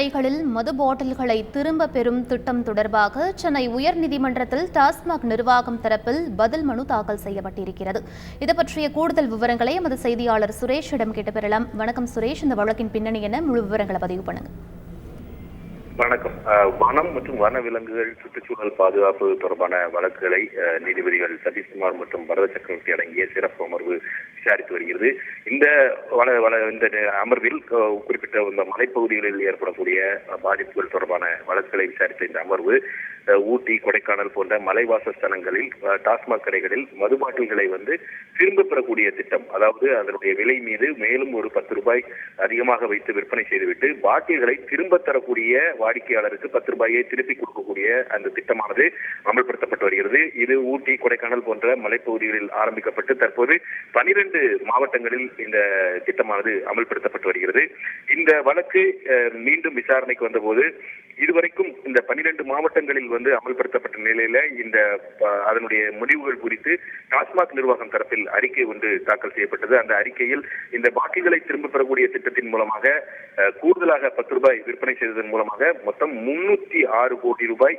கடைகளில் மது பாட்டில்களை திரும்ப பெறும் திட்டம் தொடர்பாக சென்னை உயர்நீதிமன்றத்தில் டாஸ்மாக் நிர்வாகம் தரப்பில் பதில் மனு தாக்கல் செய்யப்பட்டிருக்கிறது. இது பற்றிய கூடுதல் விவரங்களை எமது செய்தியாளர் சுரேஷிடம் கேட்டு பெறலாம். வணக்கம் சுரேஷ், இந்த வழக்கின் பின்னணி என்ன? முழு விவரங்களை பதிவு பண்ணுங்க. வணக்கம். வனம் மற்றும் வனவிலங்குகள் சுற்றுச்சூழல் பாதுகாப்பு தொடர்பான வழக்குகளை நீதிபதிகள் சதீஷ்குமார் மற்றும் பரத சக்கரவர்த்தி அடங்கிய சிறப்பு அமர்வு விசாரித்து வருகிறது. இந்த அமர்வில் குறிப்பிட்ட இந்த மலைப்பகுதிகளில் ஏற்படக்கூடிய பாதிப்புகள் தொடர்பான வழக்குகளை விசாரித்த இந்த அமர்வு ஊட்டி, கொடைக்கானல் போன்ற மலைவாச ஸ்தலங்களில் டாஸ்மாக் கடைகளில் மது பாட்டில்களை திரும்ப பெறக்கூடிய திட்டம், அதாவது அதனுடைய விலை மீது மேலும் ஒரு 10 ரூபாய் அதிகமாக வைத்து விற்பனை செய்துவிட்டு பாட்டில்களை திரும்ப தரக்கூடிய வாடிக்கையாளருக்கு 10 ரூபாயை திருப்பி கொடுக்கக்கூடிய அந்த திட்டமானது அமல்படுத்தப்பட்டு வருகிறது. இது ஊட்டி, கொடைக்கானல் போன்ற மலைப்பகுதிகளில் ஆரம்பிக்கப்பட்டு தற்போது 12 மாவட்டங்களில் இந்த திட்டமானது அமல்படுத்தப்பட்டு வருகிறது. இந்த வழக்கு மீண்டும் விசாரணைக்கு வந்தபோது இதுவரைக்கும் இந்த 12 மாவட்டங்களில் அமல்படுத்தப்பட்ட நிலையில இந்த அதனுடைய முடிவுகள் குறித்து டாஸ்மாக் நிர்வாகம் தரப்பில் அறிக்கை ஒன்று தாக்கல் செய்யப்பட்டது. அந்த அறிக்கையில் இந்த பாட்டில்களை திரும்ப பெறக்கூடிய திட்டத்தின் மூலமாக கூடுதலாக 10 ரூபாய் விற்பனை செய்ததன் மூலமாக மொத்தம் 306 கோடி ரூபாய்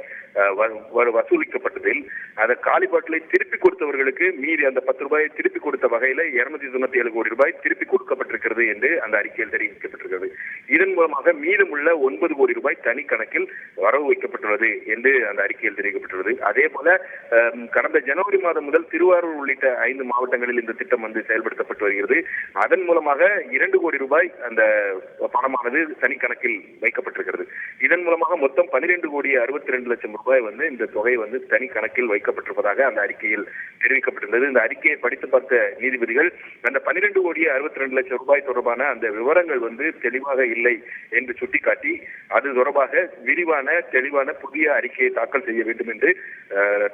வசூலிக்கப்பட்டதில் அந்த காலி பாட்டிலை திருப்பி கொடுத்தவர்களுக்கு மீறி அந்த 10 ரூபாயை திருப்பி கொடுத்த வகையில 297 கோடி ரூபாய் திருப்பி கொடுக்கப்பட்டிருக்கிறது என்று அந்த அறிக்கையில் தெரிவிக்கப்பட்டிருக்கிறது. இதன் மூலமாக மீதமுள்ள 9 கோடி ரூபாய் தனி கணக்கில் வரவு வைக்கப்பட்டுள்ளது என்று அந்த அறிக்கையில் தெரிவிக்கப்பட்டுள்ளது. அதே போல கடந்த ஜனவரி மாதம் முதல் திருவாரூர் உள்ளிட்ட 5 மாவட்டங்களில் இந்த திட்டம் செயல்படுத்தப்பட்டு வருகிறது. அதன் மூலமாக 2 கோடி ரூபாய் அந்த பணமானது தனி கணக்கில் வைக்கப்பட்டிருக்கிறது. இதன் மூலமாக மொத்தம் 12 கோடி 62 லட்சம் ரூபாய் இந்த தொகை தனி கணக்கில் வைக்கப்பட்டிருப்பதாக அந்த அறிக்கையில் தெரிவிக்கப்பட்டிருந்தது. இந்த அறிக்கையை படித்து பார்த்த நீதிபதிகள் அந்த 12 கோடி 62 லட்சம் ரூபாய் தொடர்பான அந்த விவரங்கள் தெளிவாக இல்லை என்று சுட்டிக்காட்டி அது தொடர்பாக விரிவான தெளிவான புதிய அறிக்கையை தாக்கல் செய்ய வேண்டும் என்று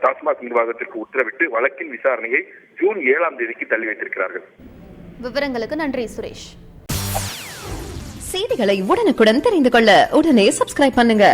டாஸ்மாக் நிர்வாகத்திற்கு உத்தரவிட்டு வழக்கின் விசாரணையை ஜூன் 7ஆம் தேதிக்கு தள்ளி வைத்திருக்கிறார்கள். விவரங்களுக்கு நன்றி சுரேஷ். செய்திகளை உடனுக்குடன் தெரிந்து கொள்ள உடனே சப்ஸ்கிரைப் பண்ணுங்க.